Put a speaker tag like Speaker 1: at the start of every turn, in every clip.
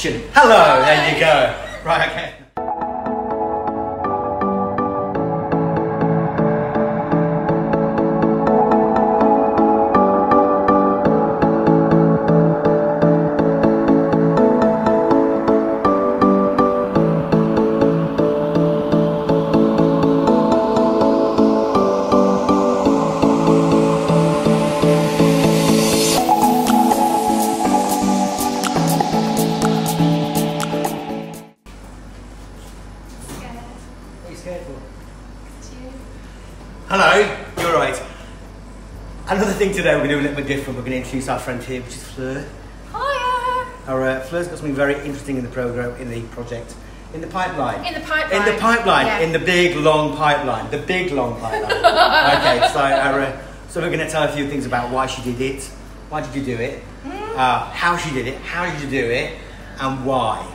Speaker 1: Action. Hello, there you go. Right, okay. Hello, you're right. Another thing today, we're going to do a little bit different. We're going to introduce our friend here, which is Fleur.
Speaker 2: Hiya!
Speaker 1: Fleur's got something very interesting in the program, in the project, in the pipeline.
Speaker 2: In the pipeline.
Speaker 1: In the pipeline,
Speaker 2: yeah.
Speaker 1: In the big long pipeline. The big long pipeline. Okay, so we're going to tell a few things about why she did it, why did you do it, how she did it, how did you do it, and why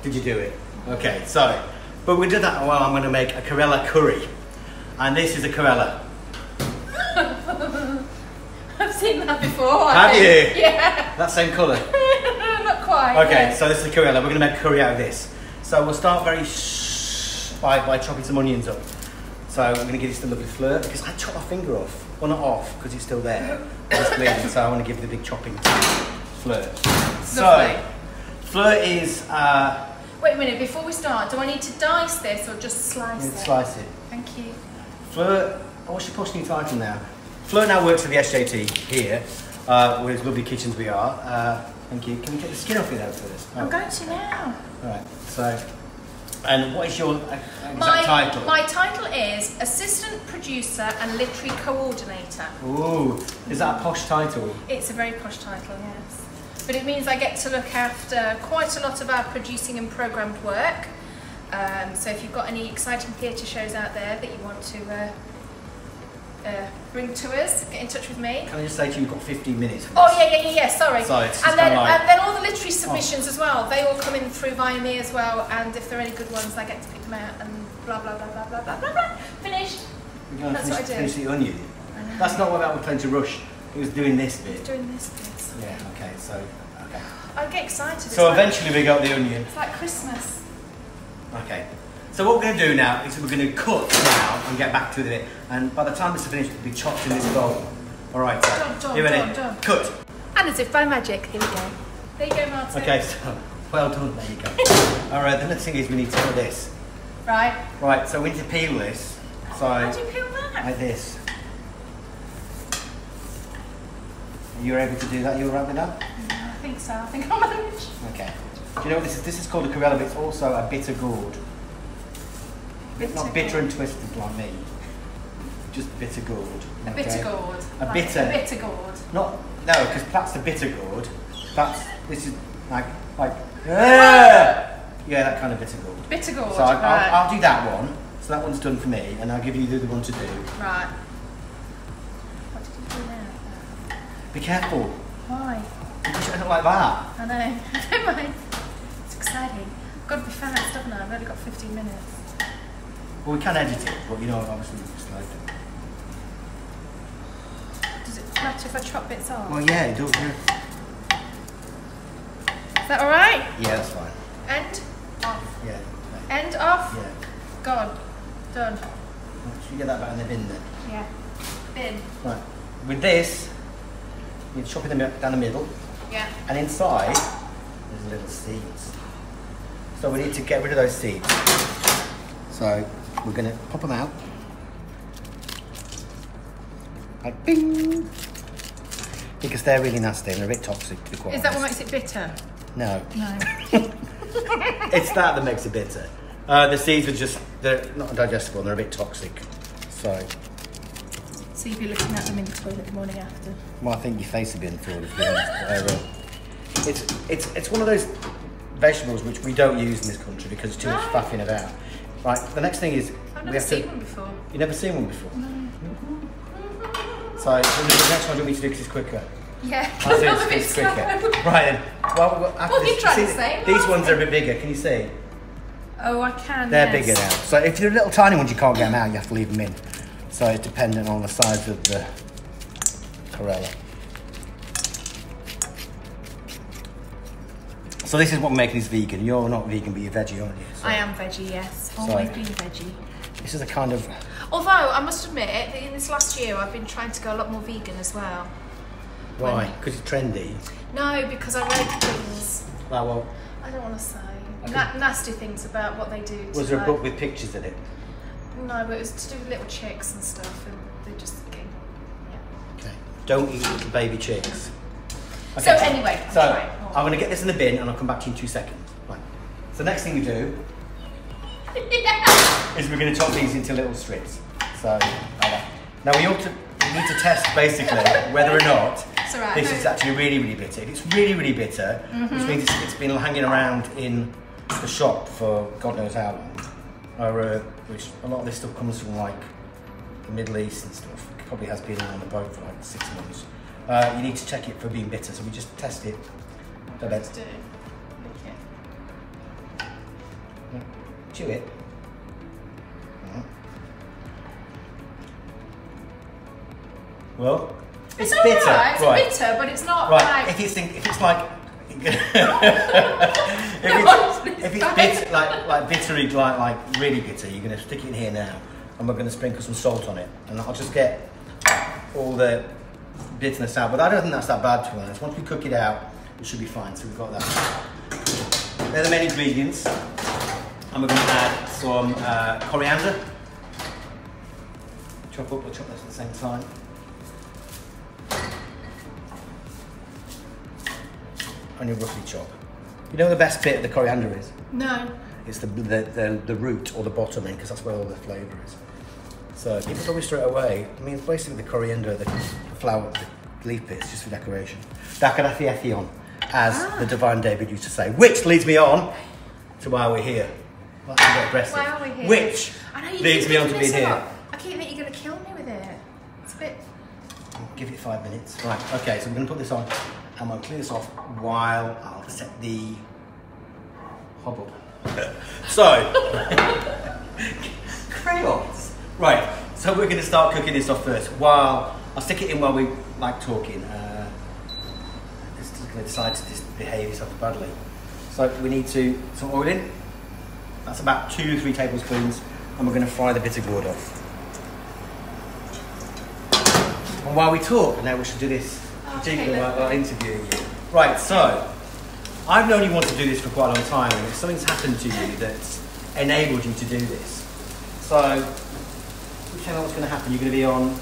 Speaker 1: did you do it. Okay, so, but we did that while I'm going to make a Kerela curry. And this is a Kerela.
Speaker 2: I've seen that before.
Speaker 1: Have you?
Speaker 2: Yeah.
Speaker 1: That same colour?
Speaker 2: Not quite.
Speaker 1: Okay,
Speaker 2: yeah.
Speaker 1: so this is a Kerela. We're going to make curry out of this. So we'll start by chopping some onions up. So I'm going to give this to lovely Fleur because I chopped my finger off. Well, not off because it's still there. It's bleeding, so I want to give the big chopping to Fleur. So Fleur is.
Speaker 2: Wait a minute. Before we start, do I need to dice this or just slice it?
Speaker 1: Slice it.
Speaker 2: Thank you.
Speaker 1: Fleur, what's your posh new title now? Fleur now works at the SJT here, with lovely kitchens we are. Thank you. Can we get the skin off it out first?
Speaker 2: I'm going to now.
Speaker 1: Alright, so, and what is your exact title?
Speaker 2: My title is Assistant Producer and Literary Coordinator.
Speaker 1: Ooh, is that a posh title?
Speaker 2: It's a very posh title, yes. But it means I get to look after quite a lot of our producing and programmed work. So if you've got any exciting theatre shows out there that you want to bring to us, get in touch with me.
Speaker 1: Can I just say to you, you've got 15 minutes for this?
Speaker 2: Oh yeah, sorry.
Speaker 1: So it's
Speaker 2: and then all the literary submissions as well, they all come in through via me as well, and if they're any good ones, I get to pick them out and blah blah blah blah blah blah blah blah. Finished. That's what I do.
Speaker 1: Finish the onion. That's not what that was playing to rush. It was doing this bit.
Speaker 2: Doing this bit.
Speaker 1: Yeah, okay, so, okay.
Speaker 2: I get excited.
Speaker 1: So eventually we got the onion.
Speaker 2: It's like Christmas.
Speaker 1: Okay, so what we're going to do now is we're going to cut now and get back to it. And by the time this is finished, it'll be chopped in this bowl. All right, so you ready?
Speaker 2: Done.
Speaker 1: Cut.
Speaker 2: And as if by magic, here we go. There you go, Martyn.
Speaker 1: Okay, so well done. There you go. All right, the next thing is we need to cut this.
Speaker 2: Right.
Speaker 1: Right, so we need to peel this. So
Speaker 2: how do you peel that?
Speaker 1: like this. You're able to do that? You're right with that?
Speaker 2: I think so. I think I'll manage.
Speaker 1: Okay. Do you know what this is? This is called a Kerela, but it's also a bitter gourd. Not bitter and twisted like me. Just bitter gourd.
Speaker 2: A bitter gourd.
Speaker 1: A bitter.
Speaker 2: A bitter gourd.
Speaker 1: No, because that's the bitter gourd. This is like yeah, that kind of bitter gourd.
Speaker 2: Bitter gourd.
Speaker 1: So I'll do that one. So that one's done for me, and I'll give you the other one to do.
Speaker 2: Right. What did you do now?
Speaker 1: Be careful.
Speaker 2: Why?
Speaker 1: I don't like that.
Speaker 2: I know. I don't mind. It's exciting. I've got to be fast, haven't I? I've only got 15 minutes.
Speaker 1: Well, we can edit it, but you know, obviously, we just like it.
Speaker 2: Does it matter if I chop bits off?
Speaker 1: Well, yeah, it does. Yeah.
Speaker 2: Is that all right?
Speaker 1: Yeah, that's fine.
Speaker 2: End off.
Speaker 1: Yeah.
Speaker 2: End off.
Speaker 1: Yeah.
Speaker 2: Gone. Done.
Speaker 1: Should we get that back in the bin then?
Speaker 2: Yeah. Bin.
Speaker 1: Right. With this, you chop it down the middle.
Speaker 2: Yeah.
Speaker 1: And inside, there's little seeds. So we need to get rid of those seeds. So we're going to pop them out. Like bing! Because they're really nasty and they're a bit toxic to be quite honest.
Speaker 2: Is that what makes it bitter?
Speaker 1: No.
Speaker 2: No.
Speaker 1: It's that makes it bitter. The seeds are just, they're not digestible and they're a bit toxic. So
Speaker 2: you'll be looking at them in the toilet the morning after?
Speaker 1: Well, I think your face would be in the toilet, to be honest. It's one of those vegetables which we don't use in this country because it's too much faffing about. Right, the next thing is...
Speaker 2: I've never seen one before.
Speaker 1: You've never seen one before?
Speaker 2: No.
Speaker 1: So the next one I want me to do because it's quicker.
Speaker 2: Yeah.
Speaker 1: I'll do it's quicker. Right then. Well,
Speaker 2: you tried the same.
Speaker 1: These ones are a bit bigger, can you see?
Speaker 2: Oh, I can,
Speaker 1: They're bigger now. So if you're little tiny ones, you can't get them out, you have to leave them in. So it's dependent on the size of the Kerela. So this is what we're making is vegan. You're not vegan, but you're veggie, aren't you? So
Speaker 2: I am veggie, yes. Always been veggie.
Speaker 1: this is a kind of...
Speaker 2: Although, I must admit, that in this last year, I've been trying to go a lot more vegan as well.
Speaker 1: Why? Because it's trendy?
Speaker 2: No, because I read things.
Speaker 1: Well,
Speaker 2: I don't want to say. Nasty things about what they do.
Speaker 1: Was there a book with pictures in it?
Speaker 2: No, but it was to do with little chicks and stuff, and they're just getting... Yeah.
Speaker 1: Okay. Don't eat little baby chicks. Okay.
Speaker 2: So anyway,
Speaker 1: I'm going to get this in the bin and I'll come back to you in 2 seconds. Right. So the next thing we do is we're going to chop these into little strips. So, now we need to test basically whether or not this is actually really, really bitter. If it's really, really bitter, which means it's been hanging around in the shop for God knows how long, which a lot of this stuff comes from like the Middle East and stuff. It probably has been on the boat for like 6 months. You need to check it for being bitter, so we just test it.
Speaker 2: Let's do. Okay.
Speaker 1: Chew it. Well, it's bitter.
Speaker 2: Right. It's bitter, but it's not like...
Speaker 1: If it's like... if it's bitter, like bittery, like really bitter, you're going to stick it in here now, and we're going to sprinkle some salt on it, and I'll just get all the bitterness out. But I don't think that's that bad, to be honest. Once we cook it out, it should be fine. So we've got that. They're the main ingredients, and we're going to add some coriander. Chop up, we'll chop this at the same time. And you roughly chop. You know what the best bit of the coriander is?
Speaker 2: No.
Speaker 1: It's the root or the bottom end, because that's where all the flavour is. So people tell me straight away, I mean, basically the coriander, the flower, the leaf bits, just for decoration. Decoration, as the divine David used to say, which leads me on to why we're here. Well, that's a bit aggressive.
Speaker 2: Why are we here?
Speaker 1: Which leads me on to being here.
Speaker 2: I keep thinking you're going to kill me with it. It's a bit...
Speaker 1: I'll give it 5 minutes. Right, okay, so I'm going to put this on. I'm going to clean this off while I'll set the hob up. So, crayons. Right, so we're going to start cooking this off first. While I'll stick it in while we like talking. It's just going to decide to just behave itself badly. So we need some oil in. That's about 2 or 3 tablespoons, and we're going to fry the bitter gourd off. And while we talk, now we should do this. While interviewing you. Right, so I've known you want to do this for quite a long time, and if something's happened to you that's enabled you to do this. So, which channel what's going to happen? You're going to be on?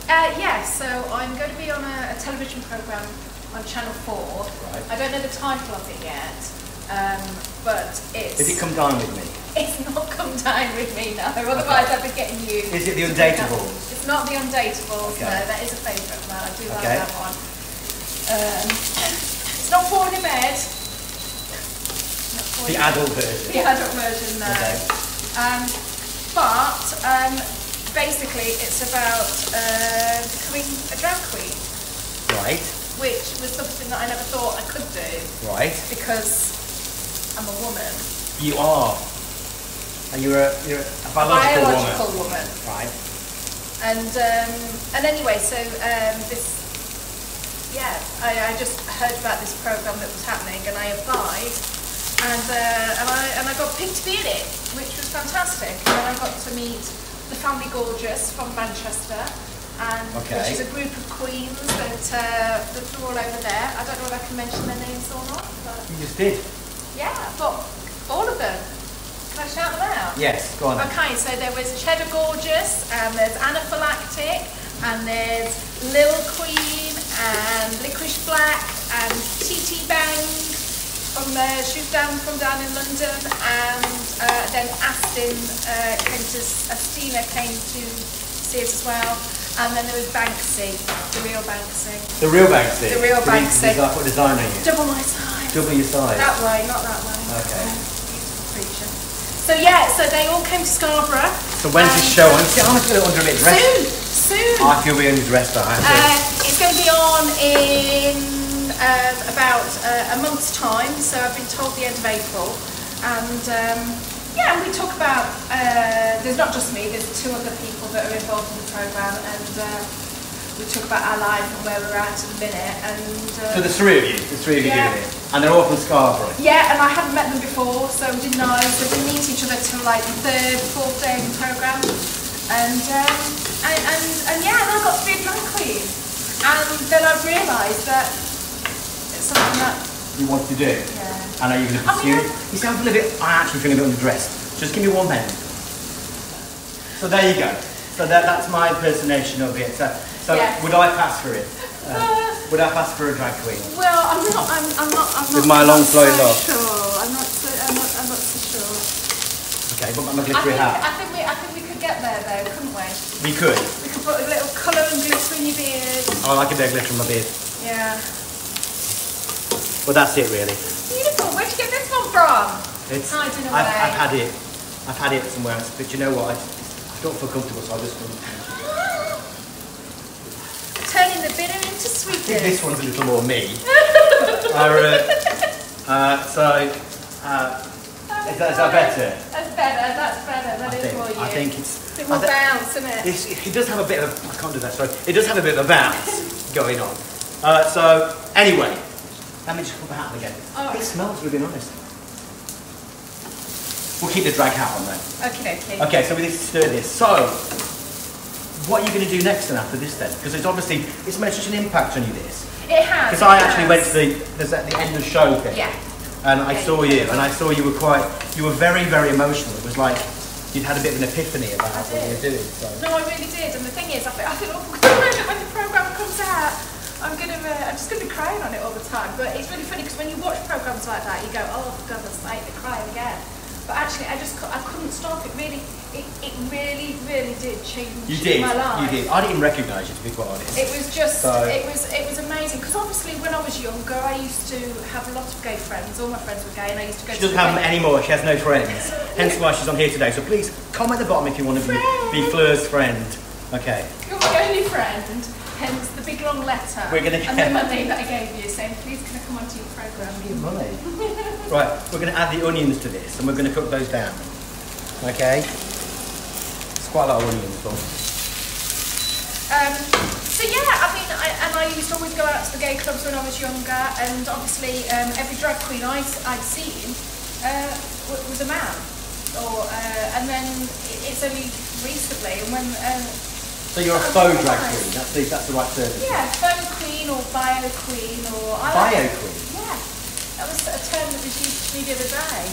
Speaker 2: Yes, so I'm going to be on a television programme on Channel 4.
Speaker 1: Right.
Speaker 2: I don't know the title of it yet, but it's...
Speaker 1: Has it come down with me?
Speaker 2: It's not come down with me, no. Otherwise I'd be getting you...
Speaker 1: Is it the Undateables?
Speaker 2: It's not the Undateables,
Speaker 1: okay.
Speaker 2: No. That is a favourite of mine. I do like that one. It's not Falling in Bed.
Speaker 1: The adult version?
Speaker 2: The adult version, no.
Speaker 1: Okay.
Speaker 2: But basically it's about becoming a drag queen.
Speaker 1: Right.
Speaker 2: Which was something that I never thought I could do.
Speaker 1: Right.
Speaker 2: Because I'm a woman.
Speaker 1: You are. And you're a biological woman. Right.
Speaker 2: And anyway, so I just heard about this programme that was happening, and I applied, and I got picked to be in it, which was fantastic. And I got to meet the Family Gorgeous from Manchester, and which is a group of queens that are all over there. I don't know if I can mention their names or not. But
Speaker 1: you just did.
Speaker 2: Yeah, but all of them. Can I shout them out?
Speaker 1: Yes, go on.
Speaker 2: Okay, so there was Cheddar Gorgeous, and there's Anaphylactic, and there's Lil Queen, and Licorice Black, and TT Bang she was from down in London, and then Astina came to see us as well, and then there was Banksy, the real Banksy.
Speaker 1: The real Banksy?
Speaker 2: The real Banksy.
Speaker 1: What design are you?
Speaker 2: Double my size.
Speaker 1: Double your size?
Speaker 2: That way, not that way.
Speaker 1: Okay.
Speaker 2: Creature. So yeah, so they all came to Scarborough.
Speaker 1: So when's this show on? See, I'm a little under a bit dressed.
Speaker 2: Soon.
Speaker 1: I feel really underdressed.
Speaker 2: It's going to be on in about a month's time. So I've been told the end of April, and yeah, we talk about. There's not just me. There's 2 other people that are involved in the programme, and we talk about our life and where we're at the minute. And
Speaker 1: so the three of you doing it, and they're all from Scarborough.
Speaker 2: Yeah, and I hadn't met them before, so we didn't know. So we meet each other till like the third, fourth day of the programme, and yeah, and I got to be a drag queen, and then I realised that it's something that
Speaker 1: you want to do.
Speaker 2: Yeah.
Speaker 1: And are you going to pursue it? You sound a little bit. I actually feel a bit underdressed. Just give me one minute. So there you go. So that's my impersonation of it. So would I pass for it? Would I pass for a drag queen?
Speaker 2: Well, I'm not.
Speaker 1: With my long flowing lock.
Speaker 2: Sure, I'm not so sure.
Speaker 1: Okay, but my glittery hat.
Speaker 2: I think we could get there though, couldn't we?
Speaker 1: We could.
Speaker 2: We could put a little colour and glitter in your beard.
Speaker 1: Oh, I like a bit of glitter in my beard.
Speaker 2: Yeah.
Speaker 1: Well, that's it really.
Speaker 2: Beautiful. Where'd you get this one from?
Speaker 1: It's.
Speaker 2: Hiding away.
Speaker 1: I've had it somewhere else, but you know what? I don't feel comfortable, so I just.
Speaker 2: Turning the bitter into sweetness.
Speaker 1: I think this one's a little more me. Is that better?
Speaker 2: That's better. That's better. That is for you.
Speaker 1: I think it's.
Speaker 2: A bit more bounce, isn't it?
Speaker 1: It does have a bit of. I can't do that. Sorry. It does have a bit of a bounce going on. So anyway, let me just put the hat on again.
Speaker 2: Oh.
Speaker 1: It smells really nice. We'll keep the drag hat on then.
Speaker 2: Okay.
Speaker 1: Okay. So we need to stir this. So. What are you going to do next then after this then? Because it's made such an impact on you this.
Speaker 2: It has.
Speaker 1: Because I actually went to the end of the show thing.
Speaker 2: Yeah.
Speaker 1: And I saw you, and I saw you were very, very emotional. It was like you'd had a bit of an epiphany about what you were doing. So.
Speaker 2: No, I really did. And the thing is, I think oh, when the programme comes out, I'm just going to be crying on it all the time. But it's really funny because when you watch programmes like that, you go, oh, for God's sake, they're crying again. But actually, I couldn't stop. It really did change my life.
Speaker 1: You did. I didn't even recognise you, to be quite honest.
Speaker 2: It was just, it was amazing. Because obviously, when I was younger, I used to have a lot of gay friends. All my friends were gay, and I used to go.
Speaker 1: She doesn't have them anymore. She has no friends. Hence why she's on here today. So please comment at the bottom if you want to be Fleur's friend. Okay.
Speaker 2: You're my only friend. Hence the big long letter.
Speaker 1: We're gonna
Speaker 2: and the money that I gave you, saying, please can I come onto your programme?
Speaker 1: Your money. Right, we're going to add the onions to this, and we're going to cook those down. Okay? It's quite a lot of onions, but.
Speaker 2: So yeah, I mean, I used to always go out to the gay clubs when I was younger, and obviously every drag queen I'd seen was a man. And then it's only recently, and when.
Speaker 1: So you're a faux drag queen, that's the right term.
Speaker 2: Yeah, faux queen or bio queen or...
Speaker 1: Bio queen?
Speaker 2: Yeah, that was a term that was used to me the other day.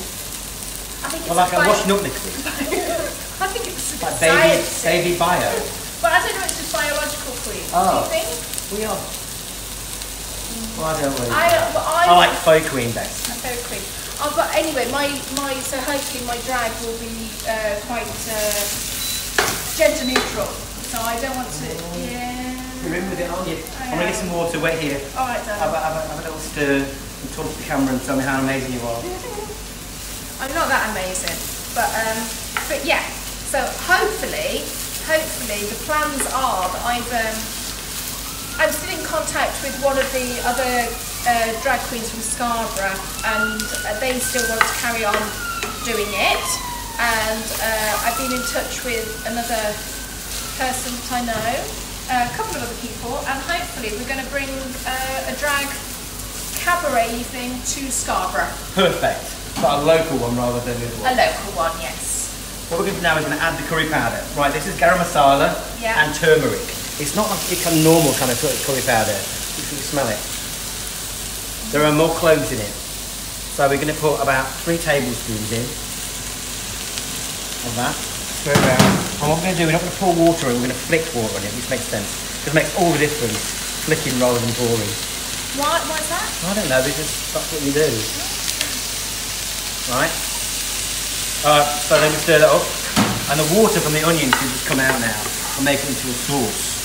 Speaker 2: I think it's
Speaker 1: like a washing up liquid?
Speaker 2: I think it's
Speaker 1: like baby bio.
Speaker 2: But I don't know, it's just biological queen.
Speaker 1: Oh.
Speaker 2: Do you think?
Speaker 1: We are. Well, I don't really
Speaker 2: I
Speaker 1: like faux queen best.
Speaker 2: A faux queen. But anyway, so hopefully my drag will be quite gender neutral. So I don't want to,
Speaker 1: You're in with it, aren't you? I'm going to get some water wet here.
Speaker 2: Alright, darling.
Speaker 1: Have a little stir and talk to the camera and tell me how amazing you are.
Speaker 2: I'm not that amazing. But yeah, so hopefully the plans are that I'm still in contact with one of the other drag queens from Scarborough, and they still want to carry on doing it. And I've been in touch with another person that I know, a couple of other people, and hopefully we're going to bring a drag cabaret evening to Scarborough.
Speaker 1: Perfect. But a local one rather than a one.
Speaker 2: A local one, yes.
Speaker 1: What we're going to do now is we're going to add the curry powder. Right, this is garam masala and turmeric. It's not like a kind of normal kind of curry powder. You can smell it. There are more cloves in it. So we're going to put about 3 tablespoons in of that. Stir it around. And what we're going to do, we're not going to pour water in, we're going to flick water on it, which makes sense. Because it makes all the difference, flicking rather than pouring.
Speaker 2: Why is that?
Speaker 1: I don't know, because that's what you do. Right? So then we stir that up. And the water from the onions will just come out now and make it into a sauce.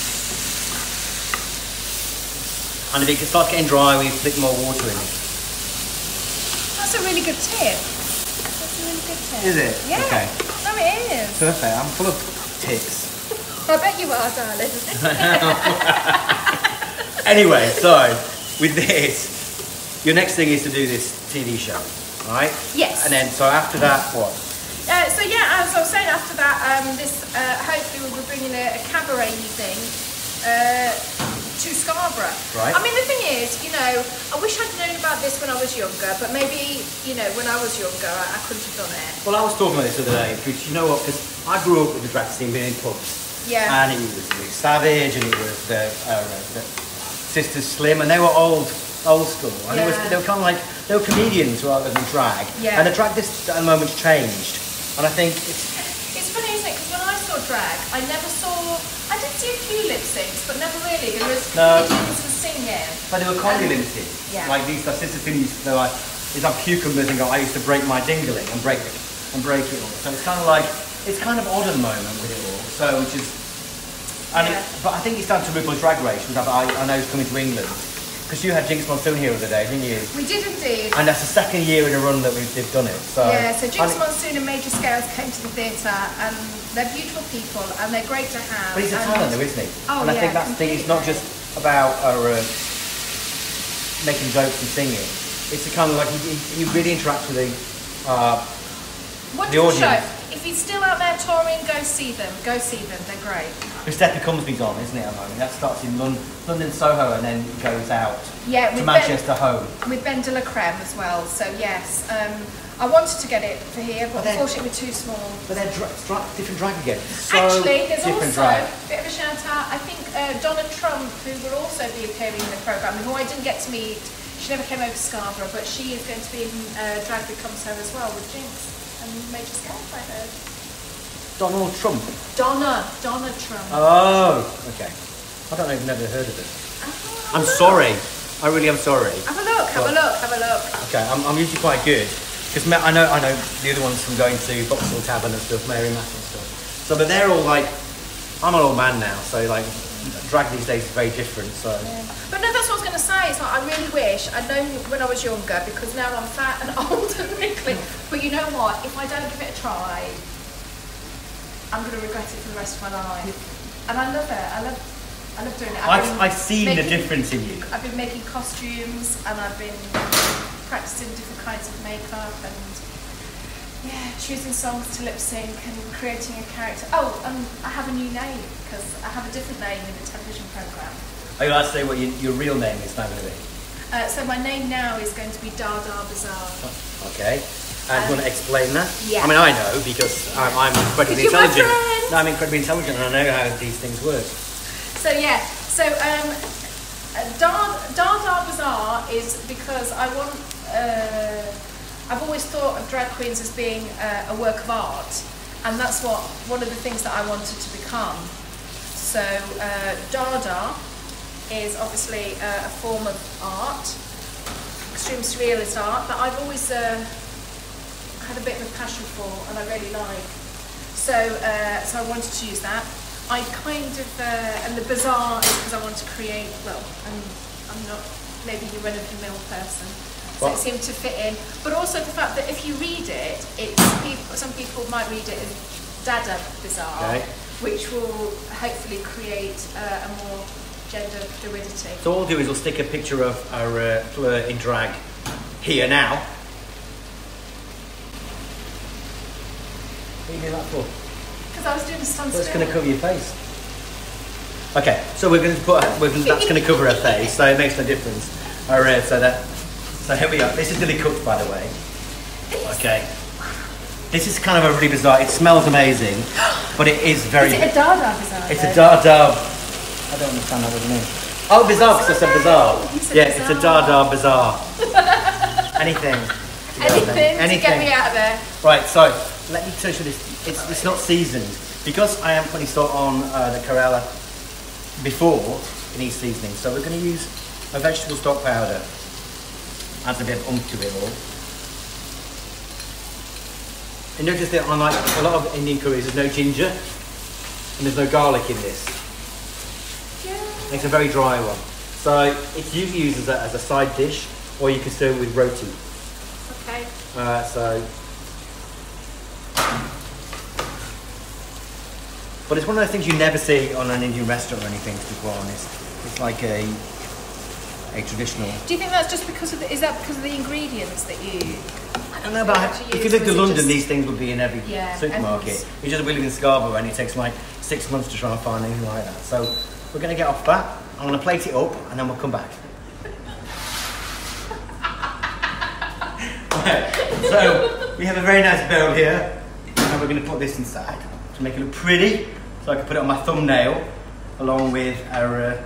Speaker 1: And if it starts getting dry, we flick more water in it.
Speaker 2: That's a really good tip. That's a really good tip.
Speaker 1: Is it?
Speaker 2: Yeah.
Speaker 1: Okay.
Speaker 2: No, it is.
Speaker 1: Perfect. I'm full of tips.
Speaker 2: I bet you are, darling.
Speaker 1: Anyway, so with this, your next thing is to do this TV show, right?
Speaker 2: Yes.
Speaker 1: And then, so after that, what?
Speaker 2: So yeah, as I was saying, after that, hopefully we'll be bringing a cabaret evening. to Scarborough.
Speaker 1: Right.
Speaker 2: I mean, the thing is, you know, I wish I'd known about this when I was younger, but maybe, you know, when I was younger, I couldn't have done it.
Speaker 1: Well, I was talking about this the other day, because you know what, because I grew up with the drag scene being in pubs.
Speaker 2: Yeah.
Speaker 1: And it was Really Savage, and it was the Sisters Slim, and they were old school. And
Speaker 2: Yeah.
Speaker 1: they were kind of like, they were comedians rather than drag.
Speaker 2: Yeah.
Speaker 1: And the drag this at the moment's changed. And I think
Speaker 2: It's funny, isn't it? Because when I saw drag, I did see a few lip syncs, but never really. There was comedians were singing.
Speaker 1: But they were comedy limited.
Speaker 2: Yeah.
Speaker 1: Like these Sisters Slim used to, they'd have cucumbers and go, I used to break my dingling and break it all. So it's kind of like, it's kind of odd at the moment with it all. So which is, but I think it's down to RuPaul's Drag Race, which I know is coming to England. Because you had Jinx Monsoon here the other day, didn't you?
Speaker 2: We did indeed.
Speaker 1: And that's the second year in a run that they've done it. So
Speaker 2: yeah, so Jinx Monsoon and Major Scales came to the theatre, and they're beautiful people, and they're great to have.
Speaker 1: But he's a talent though, isn't he?
Speaker 2: Oh,
Speaker 1: and I think that's the thing, it's not just about making jokes and singing. It's a kind of like, he really interacts with the
Speaker 2: wonderful
Speaker 1: audience.
Speaker 2: show. If he's still out there touring, go see them. Go see them, they're great.
Speaker 1: Steffi Combsby's on, isn't it, at the moment? That starts in London, Soho, and then goes out to Manchester home.
Speaker 2: With Ben de la Creme as well, so yes. I wanted to get it for here, but unfortunately we're too small.
Speaker 1: But they're different drag again. So
Speaker 2: actually, there's also
Speaker 1: drag.
Speaker 2: a bit of a shout out. I think Donna Trump, who will also be appearing in the programme, who I didn't get to meet, she never came over to Scarborough, but she is going to be in Drag Becomes Her as well with Jinx and Major Scales, I heard.
Speaker 1: Donald Trump?
Speaker 2: Donna Trump.
Speaker 1: Oh, okay. I don't know, I've never heard of it. I'm sorry. I really am sorry.
Speaker 2: Have a look.
Speaker 1: Okay, I'm usually quite good. Because I know the other ones from going to Vauxhall Tavern and stuff, Mary Mass and stuff. So, but they're all like, I'm an old man now, so like, drag these days is very different, so.
Speaker 2: Yeah. But no, that's what I was going to say. It's like, I really wish I'd known when I was younger, because now I'm fat and old and wrinkly. But you know what? If I don't give it a try, I'm going to regret it for the rest of my life. And I love it. I love doing it.
Speaker 1: I've seen the difference in you.
Speaker 2: I've been making costumes, and I've been practicing different kinds of makeup, and choosing songs to lip sync and creating a character. Oh, I have a new name, because I have a different name in the television programme.
Speaker 1: Are you allowed to say what your real name is now going to be?
Speaker 2: So my name now is going to be Dada Bazaar.
Speaker 1: Okay. And do you want to explain that?
Speaker 2: Yeah.
Speaker 1: I mean, I know, because I'm incredibly
Speaker 2: You're my
Speaker 1: intelligent.
Speaker 2: friend.
Speaker 1: No, I'm incredibly intelligent, and I know how these things work.
Speaker 2: So Dada Bazaar is because I want. I've always thought of drag queens as being a work of art, and that's one of the things that I wanted to become. So Dada is obviously a form of art, extreme surrealist art, that I've always had a bit of a passion for, and I really like. So I wanted to use that. I kind of, and the bazaar is because I want to create, well, I'm not maybe your run-of-the-mill person, so it seemed to fit in. But also the fact that if you read it, some people might read it as Dada Bazaar, which will hopefully create a more gender fluidity.
Speaker 1: So all we'll do is we'll stick a picture of our Fleur in drag here now. What are you doing that for?
Speaker 2: Because I was doing a stunt.
Speaker 1: Well, it's going to cover your face. Okay, so we're going to that's going to cover her face, so it makes no difference. Alright, so here we are. This is nearly cooked, by the way. Okay. This is kind of a really bizarre. It smells amazing, but it is very.
Speaker 2: Is it a Dada Bazaar?
Speaker 1: It's a Dada. I don't understand that, what you mean. Oh, bizarre, because I said bizarre. Yeah, it's a Dada Bazaar. Anything
Speaker 2: to get me out of there.
Speaker 1: Right, so let me tell you this. It's not seasoned. Because I am putting salt on the Kerela before it needs seasoning, so we're going to use a vegetable stock powder. Adds a bit of oomph to it all. And notice that on like a lot of Indian curries, there's no ginger and there's no garlic in this. Yeah. It's a very dry one. So it's usually used as a side dish, or you can serve it with roti.
Speaker 2: Okay.
Speaker 1: But it's one of those things you never see on an Indian restaurant or anything, to be quite honest. It's like a traditional.
Speaker 2: Do you think that's just because of the ingredients that you?
Speaker 1: I don't know about. If you lived in London, these things would be in every supermarket. We just live in Scarborough, and it takes like 6 months to try and find anything like that. So we're going to get off that. I'm going to plate it up and then we'll come back. Right, so we have a very nice bowl here and we're going to put this inside to make it look pretty, so I can put it on my thumbnail along with our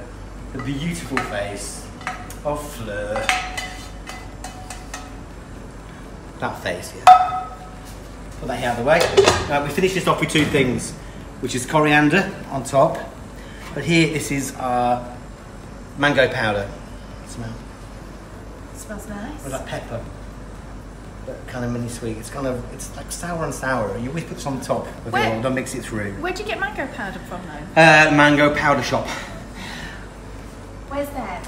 Speaker 1: the beautiful face of Fleur. That face, yeah. Put that here out of the way. We finished this off with two things, which is coriander on top, but here this is our mango powder. Smell.
Speaker 2: It smells nice.
Speaker 1: With like pepper. But kind of mini sweet. It's like sour and sour. You always put this on top of it all, don't mix it through.
Speaker 2: Where'd you get mango powder from though?
Speaker 1: Mango powder shop.
Speaker 2: Where's that?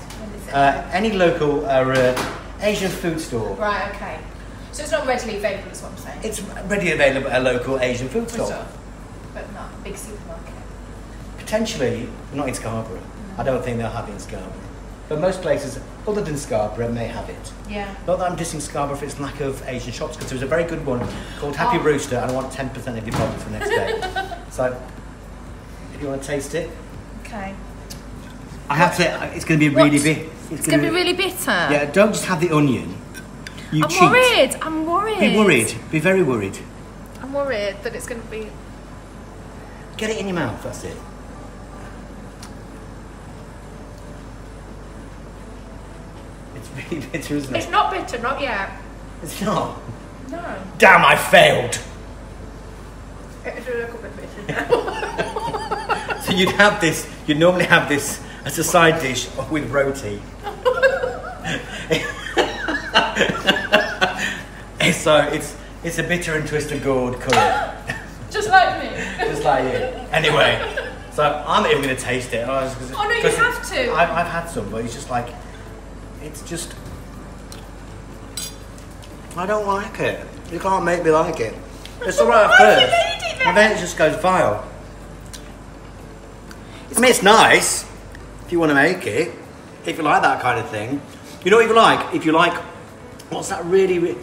Speaker 1: Any local Asian food store.
Speaker 2: Right, okay. So it's not readily available, is what I'm saying?
Speaker 1: It's readily available at a local Asian food store.
Speaker 2: But not a big supermarket.
Speaker 1: Potentially, not in Scarborough. No. I don't think they'll have it in Scarborough. But most places, other than Scarborough, may have it.
Speaker 2: Yeah.
Speaker 1: Not that I'm dissing Scarborough for its lack of Asian shops, because there was a very good one called Happy Rooster, and I want 10% of your profits the next day. So, if you want to taste it.
Speaker 2: Okay.
Speaker 1: I have to, it's going to be really bit.
Speaker 2: It's going to be really bitter?
Speaker 1: Yeah, don't just have the onion. You cheat.
Speaker 2: I'm worried.
Speaker 1: Be worried. Be very worried.
Speaker 2: I'm worried that it's going to be...
Speaker 1: Get it in your mouth, that's it. It's really bitter, isn't it?
Speaker 2: It's not bitter, not yet.
Speaker 1: It's not?
Speaker 2: No.
Speaker 1: Damn, I failed!
Speaker 2: It's a little bit bitter now.
Speaker 1: So you'd normally have this as a side dish with roti. So it's a bitter and twisted gourd curry.
Speaker 2: Just like me.
Speaker 1: Just like you. Anyway, so I'm not even going to taste it.
Speaker 2: Oh no, you have to.
Speaker 1: I've had some, but it's just like, it's just, I don't like it. You can't make me like it. It's alright at first, and then it just goes vile. I mean, it's nice if you want to make it, if you like that kind of thing. You know what you like? If you like, what's that really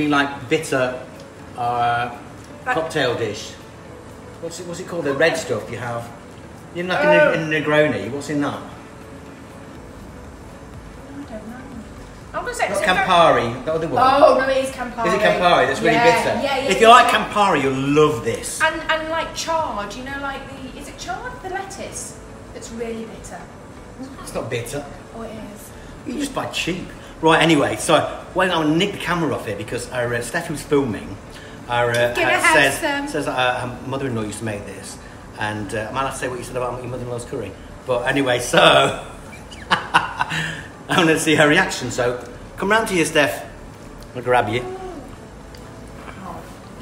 Speaker 1: like bitter cocktail dish? What's it called? The red stuff you have. You know, like in a Negroni. What's in that?
Speaker 2: I don't know. I'm gonna say
Speaker 1: Not Campari, the other one.
Speaker 2: Oh no, it is Campari.
Speaker 1: Is it Campari? That's really bitter.
Speaker 2: Yeah.
Speaker 1: If you like Campari, you'll love this.
Speaker 2: And like chard, you know, like is it chard? The lettuce. It's really bitter.
Speaker 1: It's not bitter.
Speaker 2: Oh, it is.
Speaker 1: You just buy cheap. Right, anyway, so I'm going to nick the camera off here because our Steph, who's filming, says that her mother-in-law used to make this. And I might have to say what you said about your mother-in-law's curry. But anyway, so I want to see her reaction. So come round to you, Steph. I'll grab you.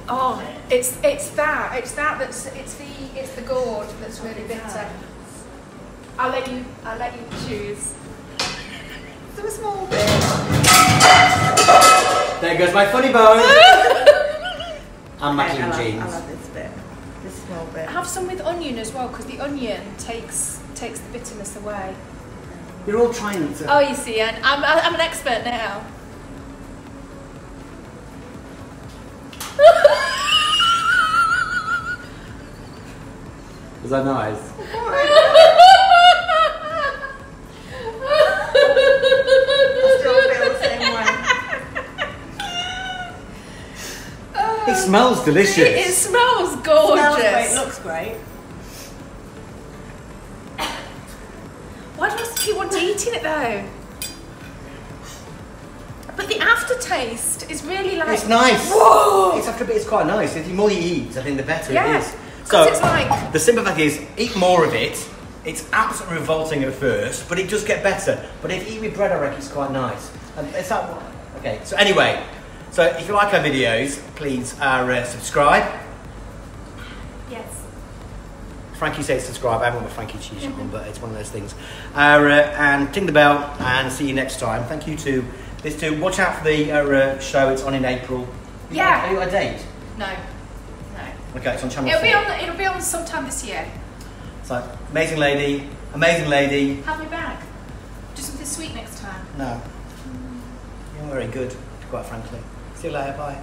Speaker 2: Oh, it's the gourd that's really bitter. I'll let you choose. So a small bit.
Speaker 1: There goes my funny bone. And my clean jeans.
Speaker 3: I love this bit. This small bit.
Speaker 2: Have some with onion as well, because the onion takes the bitterness away.
Speaker 1: You're all trying to.
Speaker 2: Oh, you see, and I'm an expert now.
Speaker 1: Was that nice? It smells delicious.
Speaker 2: It smells gorgeous.
Speaker 3: It smells great, looks great.
Speaker 2: Why do I keep wanting to eat it though? But the aftertaste is really like...
Speaker 1: It's nice.
Speaker 2: Whoa!
Speaker 1: It's quite nice. The more you eat, I think the better it is.
Speaker 2: So it's like...
Speaker 1: The simple fact is, eat more of it. It's absolutely revolting at first, but it does get better. But if you eat with bread, I reckon it's quite nice. And it's that one. Okay, so anyway, so if you like our videos, please subscribe.
Speaker 2: Yes.
Speaker 1: Frankie says subscribe. I haven't got my Frankie cheese on, but it's one of those things. And ting the bell, and see you next time. Thank you to this too. Watch out for the show. It's on in April.
Speaker 2: Yeah.
Speaker 1: Have you got a date?
Speaker 2: No.
Speaker 1: Okay, it's on channel.
Speaker 2: It'll be on sometime this year.
Speaker 1: So amazing lady.
Speaker 2: Have me back. Do something sweet next time.
Speaker 1: No. You're not very good, quite frankly. See you later. Bye.